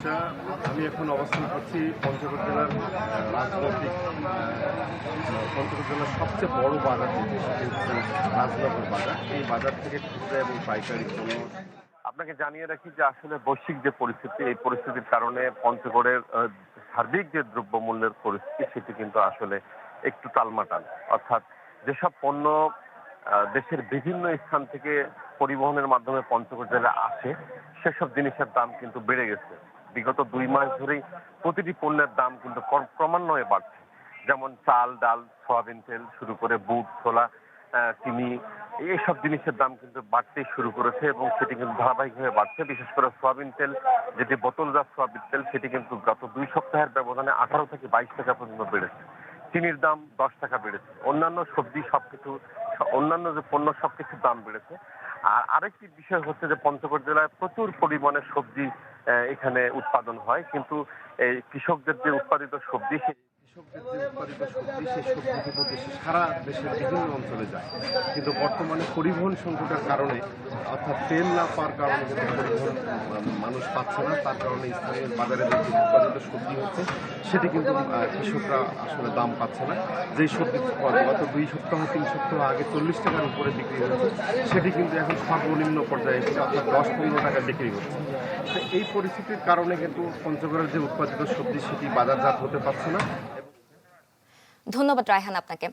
এটা আমি এখন অবস্থান করছি পঞ্চগড় জেলার রাজনৈতিক পঞ্চগড় জেলার সবচেয়ে বড় বাজার যেটি সেটি হচ্ছে রাজনগর বাজার। এই বাজার থেকে খুচরা এবং পাইকারি পণ্য। আপনাকে জানিয়ে রাখি যে আসলে বৈশ্বিক যে পরিস্থিতি, এই পরিস্থিতির কারণে পঞ্চগড়ের সার্বিক যে দ্রব্যমূল্যের পরিস্থিতি সেটি কিন্তু আসলে একটু টালমাটাল। অর্থাৎ যেসব পণ্য দেশের বিভিন্ন স্থান থেকে পরিবহনের মাধ্যমে পঞ্চগড় জেলায় আসে সেসব জিনিসের দাম কিন্তু বেড়ে গেছে। বিগত 2 মাস ধরেই প্রতিটি পণ্যের দাম কিন্তু ক্রমান্বয়ে বাড়ছে। যেমন চাল, ডাল, সয়াবিন তেল শুরু করে বুট, ছোলা, চিনি, এইসব জিনিসের দাম কিন্তু বাড়তেই শুরু করেছে এবং সেটি কিন্তু ধারাবাহিকভাবে বাড়ছে। বিশেষ করে সয়াবিন তেল, যেটি বোতলজাত সয়াবিন তেল, সেটি কিন্তু গত 2 সপ্তাহের ব্যবধানে 18 থেকে 22 টাকা পর্যন্ত বেড়েছে। চিনির দাম 10 টাকা বেড়েছে। অন্যান্য সবজি অন্যান্য যে পণ্য সবকিছুর দাম বেড়েছে। আর আরেকটি বিষয় হচ্ছে যে পঞ্চগড় জেলায় প্রচুর পরিমাণে সবজি এখানে উৎপাদন হয়, কিন্তু এই কৃষকদের যে উৎপাদিত সবজি সেই সবজি কিন্তু সারা দেশের বিভিন্ন অঞ্চলে যায়। কিন্তু বর্তমানে পরিবহন সংকটের কারণে, অর্থাৎ তেল না পাওয়ার কারণে কিন্তু পরিবহন মানুষ পাচ্ছে না। তার কারণে স্থানীয় বাজারে যে উৎপাদিত সবজি হচ্ছে সেটি কিন্তু কৃষকরা আসলে দাম পাচ্ছে না। যেই সবজি গত 2 সপ্তাহ 3 সপ্তাহ আগে 40 টাকার উপরে বিক্রি হচ্ছে সেটি কিন্তু এখন সর্বনিম্ন পর্যায়ে এসে অর্থাৎ 10-15 টাকা বিক্রি হচ্ছে। তো এই পরিস্থিতির কারণে কিন্তু পঞ্চগড়ের যে উৎপাদিত সবজি সেটি বাজারজাত হতে পারছে না। ধন্যবাদ রায়হান আপনাকে।